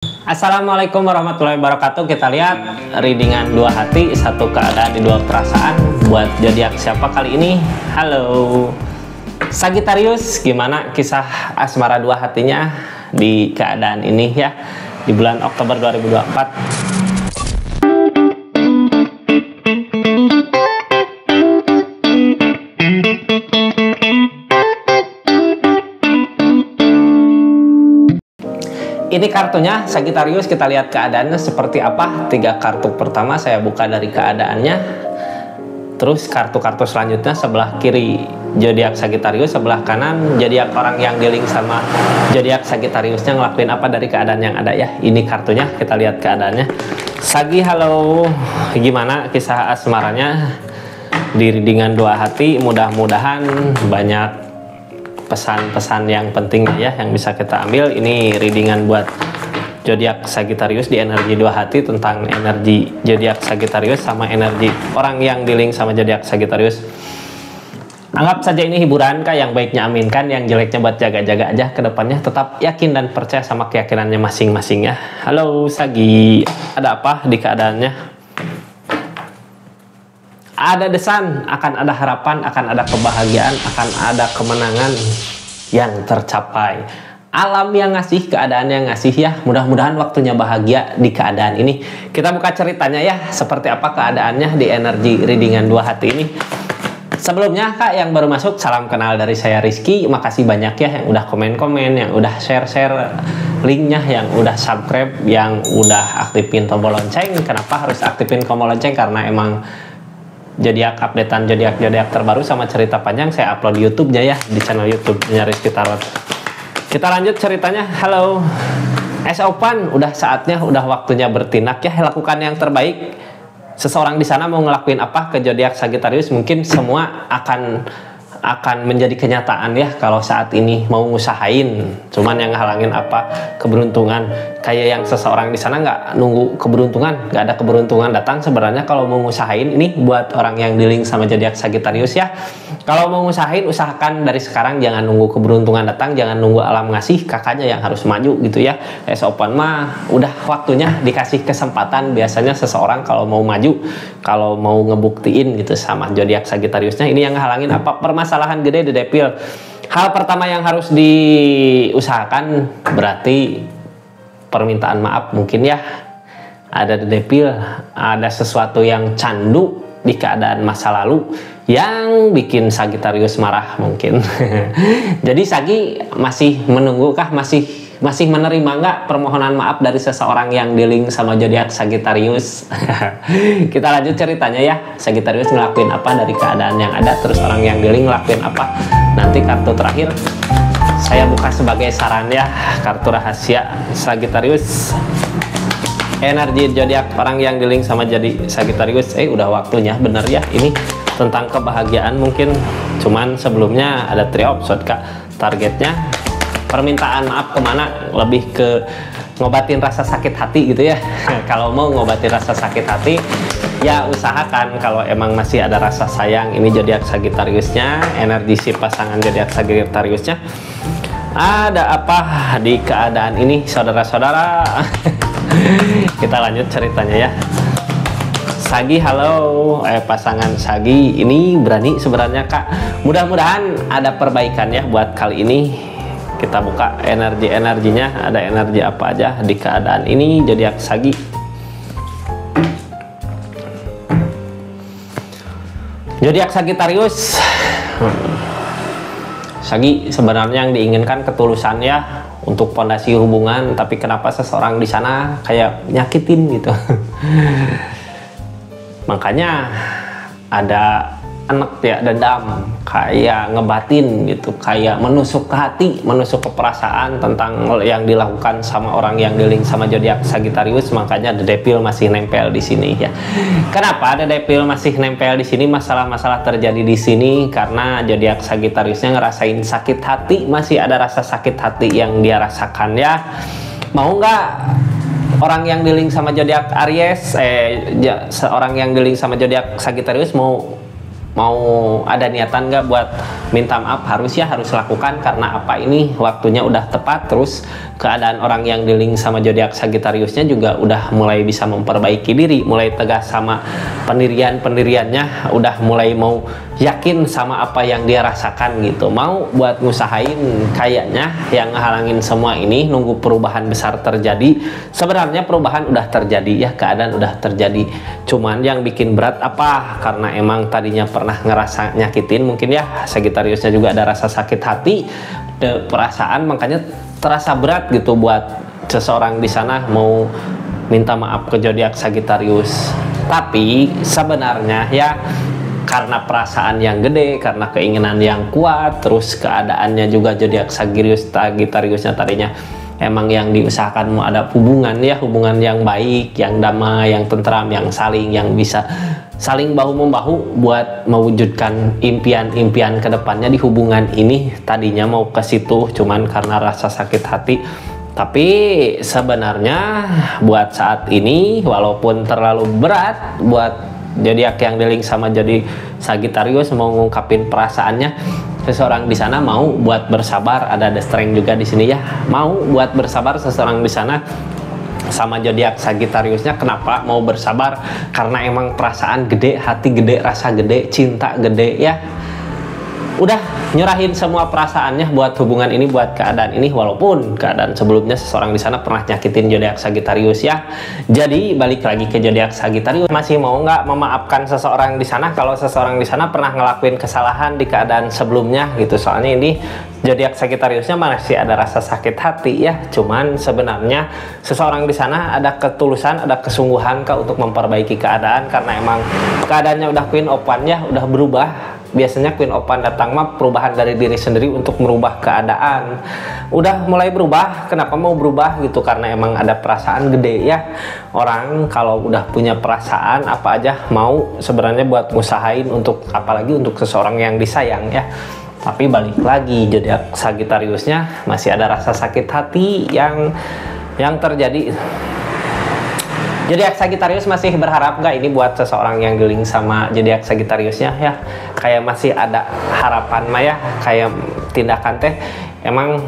Assalamualaikum warahmatullahi wabarakatuh. Kita lihat readingan dua hati, satu keadaan di dua perasaan. Buat zodiak siapa kali ini? Halo Sagittarius, gimana kisah asmara dua hatinya di keadaan ini ya di bulan Oktober 2024? Ini kartunya Sagittarius, kita lihat keadaannya seperti apa. Tiga kartu pertama saya buka dari keadaannya. Terus kartu-kartu selanjutnya sebelah kiri zodiak Sagittarius, sebelah kanan zodiak orang yang dealing sama zodiak Sagittariusnya ngelakuin apa dari keadaan yang ada ya. Ini kartunya, kita lihat keadaannya. Sagi, halo. Gimana kisah asmaranya di readingan dua hati? Mudah-mudahan banyak pesan-pesan yang penting ya yang bisa kita ambil. Ini readingan buat zodiak Sagittarius di energi dua hati, tentang energi zodiak Sagittarius sama energi orang yang dealing sama zodiak Sagittarius. Anggap saja ini hiburan kak, yang baiknya aminkan, yang jeleknya buat jaga-jaga aja ke depannya. Tetap yakin dan percaya sama keyakinannya masing-masing ya. Halo Sagi, ada apa di keadaannya? Ada desan, akan ada harapan, akan ada kebahagiaan, akan ada kemenangan yang tercapai. Alam yang ngasih, keadaan yang ngasih ya. Mudah-mudahan waktunya bahagia di keadaan ini. Kita buka ceritanya ya, seperti apa keadaannya di energi readingan dua hati ini. Sebelumnya kak yang baru masuk, salam kenal dari saya Rizky. Makasih banyak ya yang udah komen-komen, yang udah share-share linknya, yang udah subscribe, yang udah aktifin tombol lonceng. Kenapa harus aktifin tombol lonceng? Karena emang zodiak updatean zodiak terbaru sama cerita panjang saya upload di YouTube-nya ya, di channel YouTube-nya Rizky Tarot. Kita lanjut ceritanya. Halo Open, udah saatnya, udah waktunya bertindak ya, lakukan yang terbaik. Seseorang di sana mau ngelakuin apa ke zodiak Sagittarius? Mungkin semua akan menjadi kenyataan ya kalau saat ini mau ngusahain. Cuman yang halangin apa? Keberuntungan. Kayak yang seseorang di sana nggak nunggu keberuntungan, nggak ada keberuntungan datang. Sebenarnya kalau mau ngusahain, ini buat orang yang dealing sama zodiak Sagittarius ya. Kalau mau ngusahain, usahakan dari sekarang, jangan nunggu keberuntungan datang, jangan nunggu alam ngasih, kakaknya yang harus maju gitu ya. Open mah udah waktunya dikasih kesempatan. Biasanya seseorang kalau mau maju, kalau mau ngebuktiin gitu sama zodiak Sagittariusnya, ini yang halangin apa? Permasalahan gede di depil. Hal pertama yang harus diusahakan berarti permintaan maaf mungkin ya. Ada di depil, ada sesuatu yang candu di keadaan masa lalu yang bikin Sagittarius marah mungkin. Jadi Sagi masih menunggu kah, masih menerima nggak permohonan maaf dari seseorang yang dealing sama zodiak Sagittarius? Kita lanjut ceritanya ya. Sagittarius ngelakuin apa dari keadaan yang ada, terus orang yang dealing ngelakuin apa. Nanti kartu terakhir saya buka sebagai saran ya, kartu rahasia Sagittarius. Energi zodiak orang yang dealing sama jadi Sagittarius. Udah waktunya bener ya, ini tentang kebahagiaan mungkin. Cuman sebelumnya ada 3 episode kak. Targetnya permintaan maaf kemana? Lebih ke ngobatin rasa sakit hati gitu ya. Kalau mau ngobatin rasa sakit hati ya usahakan. Kalau emang masih ada rasa sayang, ini zodiak Sagittariusnya, energi si pasangan zodiak Sagittariusnya. Ada apa di keadaan ini saudara-saudara? Kita lanjut ceritanya ya. Sagi, halo. Pasangan Sagi ini berani sebenarnya kak. Mudah-mudahan ada perbaikan ya buat kali ini. Kita buka energinya, ada energi apa aja di keadaan ini zodiak Sagi. Zodiak Sagittarius. Sagi, sebenarnya yang diinginkan ketulusan ya untuk pondasi hubungan, tapi kenapa seseorang di sana kayak nyakitin gitu. Makanya ada anak ya, dendam, kayak ngebatin gitu, kayak menusuk ke hati, menusuk ke perasaan tentang yang dilakukan sama orang yang dealing sama zodiak Sagittarius. Makanya The Devil masih nempel di sini ya. Kenapa The Devil masih nempel di sini? Masalah-masalah terjadi di sini karena zodiak Sagittariusnya ngerasain sakit hati, masih ada rasa sakit hati yang dia rasakan ya. Mau nggak orang yang dealing sama zodiak Aries, seorang yang dealing sama zodiak Sagittarius mau mau ada niatan nggak buat minta maaf? Harus lakukan, karena apa, ini waktunya udah tepat. Terus keadaan orang yang di link sama zodiak Sagittariusnya juga udah mulai bisa memperbaiki diri, mulai tegas sama pendiriannya, udah mulai mau yakin sama apa yang dia rasakan gitu, mau buat ngusahain. Kayaknya yang ngehalangin semua ini nunggu perubahan besar terjadi. Sebenarnya perubahan udah terjadi ya, keadaan udah terjadi, cuman yang bikin berat apa, karena emang tadinya pernah ngerasa nyakitin mungkin ya, Sagittariusnya juga ada rasa sakit hati, perasaan, makanya terasa berat gitu buat seseorang di sana mau minta maaf ke zodiak Sagittarius. Tapi sebenarnya ya, karena perasaan yang gede, karena keinginan yang kuat, terus keadaannya juga zodiak Sagittariusnya tadinya emang yang diusahakan mau ada hubungan ya, hubungan yang baik, yang damai, yang tentram, yang saling, yang bisa saling bahu-membahu buat mewujudkan impian-impian kedepannya di hubungan ini. Tadinya mau ke situ, cuman karena rasa sakit hati. Tapi sebenarnya buat saat ini, walaupun terlalu berat buat zodiak yang di link sama jadi Sagittarius mau ngungkapin perasaannya, seseorang di sana mau buat bersabar. Ada the strength juga di sini ya, mau buat bersabar seseorang di sana sama zodiak Sagittariusnya. Kenapa mau bersabar? Karena emang perasaan gede, hati gede, rasa gede, cinta gede ya. Udah nyerahin semua perasaannya buat hubungan ini, buat keadaan ini, walaupun keadaan sebelumnya seseorang di sana pernah nyakitin zodiak Sagittarius ya. Jadi balik lagi ke zodiak Sagittarius, masih mau nggak memaafkan seseorang di sana kalau seseorang di sana pernah ngelakuin kesalahan di keadaan sebelumnya gitu. Soalnya ini zodiak Sagittariusnya masih ada rasa sakit hati ya, cuman sebenarnya seseorang di sana ada ketulusan, ada kesungguhan untuk memperbaiki keadaan, karena emang keadaannya udah Queen of Wands ya, udah berubah. Biasanya Queen of Wands datang mah perubahan dari diri sendiri untuk merubah keadaan. Udah mulai berubah. Kenapa mau berubah gitu? Karena emang ada perasaan gede ya. Orang kalau udah punya perasaan apa aja mau sebenarnya buat ngusahain, untuk apalagi untuk seseorang yang disayang ya. Tapi balik lagi, zodiak Sagittariusnya masih ada rasa sakit hati yang terjadi. Zodiak Sagittarius masih berharap nggak ini buat seseorang yang dealing sama zodiak Sagittariusnya ya, kayak masih ada harapan mah ya, kayak tindakan teh emang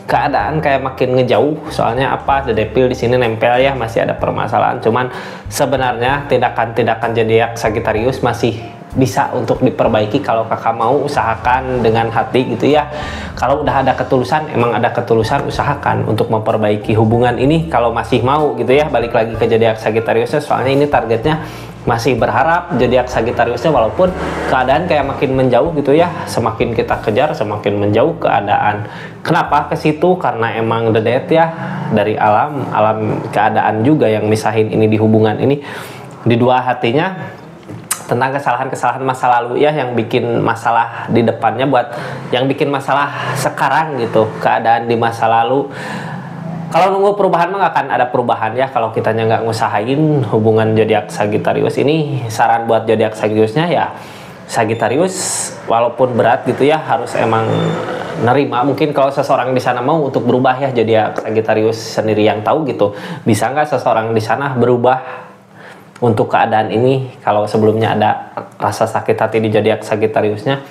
keadaan kayak makin ngejauh. Soalnya apa, The Devil di sini nempel ya, masih ada permasalahan. Cuman sebenarnya tindakan-tindakan zodiak Sagittarius masih bisa untuk diperbaiki kalau kakak mau usahakan dengan hati gitu ya. Kalau udah ada ketulusan, emang ada ketulusan, usahakan untuk memperbaiki hubungan ini kalau masih mau gitu ya. Balik lagi ke zodiak Sagittariusnya, soalnya ini targetnya masih berharap zodiak Sagittariusnya, walaupun keadaan kayak makin menjauh gitu ya. Semakin kita kejar semakin menjauh keadaan. Kenapa ke situ? Karena emang the death ya, dari alam keadaan juga yang misahin ini di hubungan ini, di dua hatinya, tentang kesalahan-kesalahan masa lalu ya, yang bikin masalah di depannya, buat yang bikin masalah sekarang gitu, keadaan di masa lalu. Kalau nunggu perubahan mah nggak akan ada perubahan ya, kalau kitanya nggak ngusahain hubungan zodiak Sagittarius ini. Saran buat zodiak Sagittariusnya ya, Sagittarius walaupun berat gitu ya, harus emang nerima. Mungkin kalau seseorang di sana mau untuk berubah ya, zodiak Sagittarius sendiri yang tahu gitu, bisa nggak seseorang di sana berubah untuk keadaan ini. Kalau sebelumnya ada rasa sakit hati di zodiak Sagittariusnya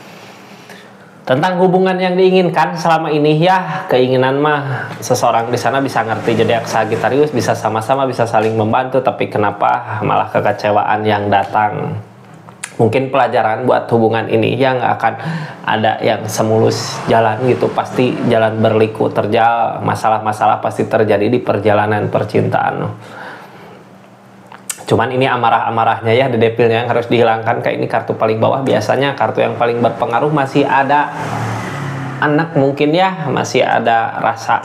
tentang hubungan yang diinginkan selama ini ya, keinginan mah seseorang di sana bisa ngerti zodiak Sagittarius, bisa sama-sama, bisa saling membantu. Tapi kenapa malah kekecewaan yang datang? Mungkin pelajaran buat hubungan ini yang nggak akan ada yang semulus jalan gitu, pasti jalan berliku terjal, masalah-masalah pasti terjadi di perjalanan percintaan. Cuman ini amarah-amarahnya ya, The Devil yang harus dihilangkan. Kayak ini kartu paling bawah, biasanya kartu yang paling berpengaruh masih ada anak mungkin ya, masih ada rasa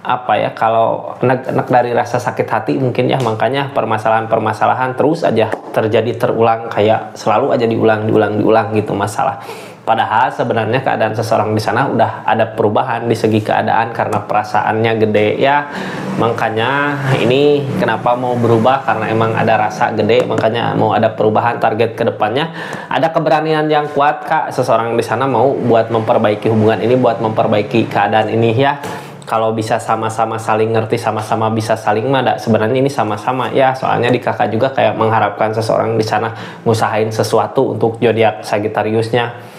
apa ya, kalau anak dari rasa sakit hati mungkin ya, makanya permasalahan-permasalahan terus aja terjadi, terulang, kayak selalu aja diulang gitu masalah. Padahal sebenarnya keadaan seseorang di sana udah ada perubahan di segi keadaan, karena perasaannya gede ya. Makanya ini kenapa mau berubah, karena emang ada rasa gede, makanya mau ada perubahan. Target kedepannya ada keberanian yang kuat kak, seseorang di sana mau buat memperbaiki hubungan ini, buat memperbaiki keadaan ini ya. kalau bisa sama-sama saling ngerti, sama-sama bisa saling mada, sebenarnya ini sama-sama ya, soalnya di kakak juga kayak mengharapkan seseorang di sana ngusahain sesuatu untuk zodiak Sagittariusnya.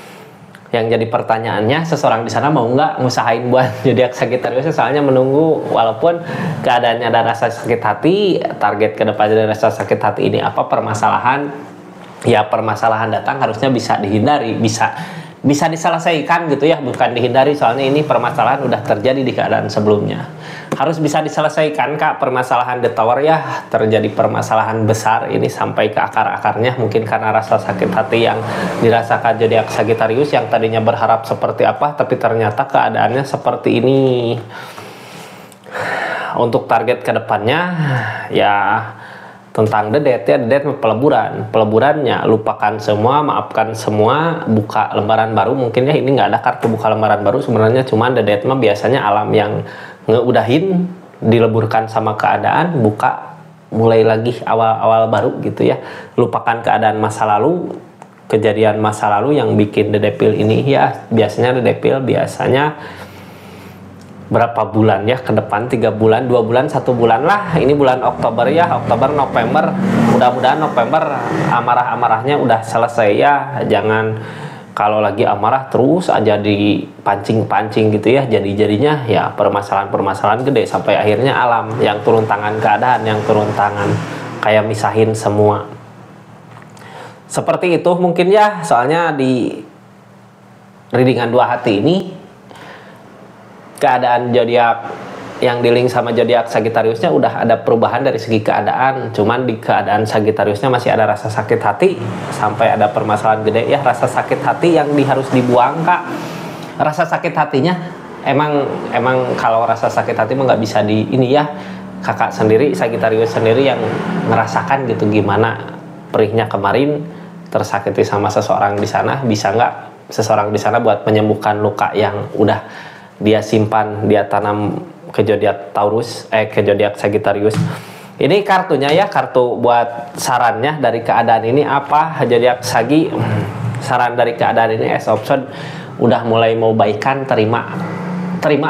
Yang jadi pertanyaannya, seseorang di sana mau nggak ngusahain buat zodiak Sagittariusnya, soalnya menunggu, walaupun keadaannya ada rasa sakit hati, target ke depan dari rasa sakit hati ini apa, permasalahan, ya permasalahan datang harusnya bisa dihindari, bisa diselesaikan gitu ya, bukan dihindari, soalnya ini permasalahan udah terjadi di keadaan sebelumnya, harus bisa diselesaikan kak. Permasalahan The Tower ya, terjadi permasalahan besar ini sampai ke akar-akarnya, mungkin karena rasa sakit hati yang dirasakan zodiak Sagittarius yang tadinya berharap seperti apa tapi ternyata keadaannya seperti ini. Untuk target kedepannya ya tentang The Death ya, The Death peleburannya, lupakan semua, maafkan semua, buka lembaran baru. Mungkin ya ini nggak ada kartu buka lembaran baru sebenarnya, cuman The Death mah biasanya alam yang ngeudahin, dileburkan sama keadaan, buka mulai lagi awal-awal baru gitu ya. Lupakan keadaan masa lalu, kejadian masa lalu yang bikin The Devil ini ya, biasanya The Devil biasanya berapa bulan ya ke depan, 3 bulan, 2 bulan, 1 bulan lah. Ini bulan Oktober ya, Oktober, November, mudah-mudahan November amarah-amarahnya udah selesai ya. Jangan kalau lagi amarah terus aja dipancing-pancing gitu ya, jadinya ya permasalahan-permasalahan gede sampai akhirnya alam yang turun tangan, keadaan yang turun tangan kayak misahin semua. Seperti itu mungkin ya, soalnya di readingan 2 hati ini keadaan zodiak yang di-link sama zodiak Sagittariusnya udah ada perubahan dari segi keadaan, cuman di keadaan Sagittariusnya masih ada rasa sakit hati sampai ada permasalahan gede ya, rasa sakit hati yang harus dibuang kak. Rasa sakit hatinya emang kalau rasa sakit hati mah nggak bisa di ini ya, kakak sendiri Sagittarius sendiri yang merasakan gitu gimana perihnya kemarin tersakiti sama seseorang di sana. Bisa nggak seseorang di sana buat menyembuhkan luka yang udah dia simpan, dia tanam ke zodiak Taurus, ke zodiak Sagittarius. Ini kartunya ya, kartu buat sarannya dari keadaan ini apa zodiak Sagi. Saran dari keadaan ini as option, udah mulai mau baikan, terima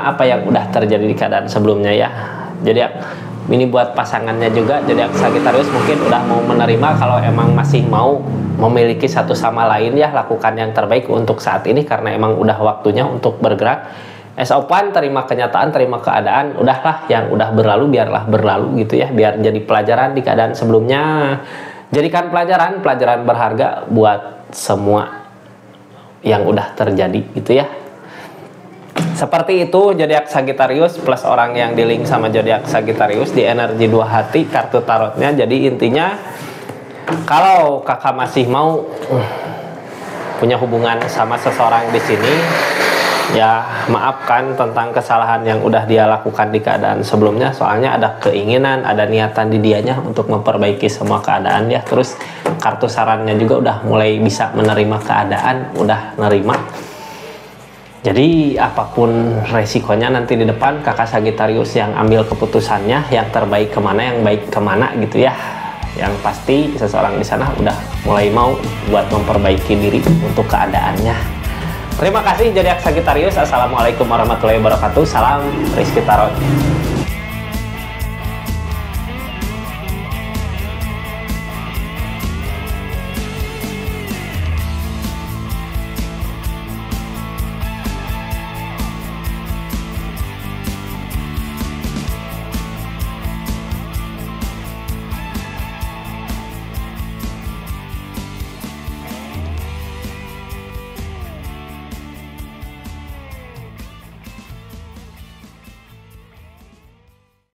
apa yang udah terjadi di keadaan sebelumnya ya. Zodiak ini buat pasangannya juga, zodiak Sagittarius mungkin udah mau menerima, kalau emang masih mau memiliki satu sama lain ya, lakukan yang terbaik untuk saat ini karena emang udah waktunya untuk bergerak. As open, terima kenyataan, terima keadaan, udahlah yang udah berlalu biarlah berlalu gitu ya, biar jadi pelajaran di keadaan sebelumnya. Jadikan pelajaran berharga buat semua yang udah terjadi gitu ya. Seperti itu zodiak Sagittarius plus orang yang di-link sama zodiak Sagittarius di energi 2 hati kartu tarotnya. Jadi intinya kalau kakak masih mau punya hubungan sama seseorang di sini, ya maafkan tentang kesalahan yang udah dia lakukan di keadaan sebelumnya, soalnya ada keinginan, ada niatan di dianya untuk memperbaiki semua keadaan ya. Terus kartu sarannya juga udah mulai bisa menerima keadaan, udah nerima. Jadi apapun resikonya nanti di depan, kakak Sagittarius yang ambil keputusannya, yang terbaik kemana, yang baik kemana gitu ya. Yang pasti seseorang di sana udah mulai mau buat memperbaiki diri untuk keadaannya. Terima kasih zodiak Sagittarius. Assalamualaikum warahmatullahi wabarakatuh. Salam Rizky Tarot.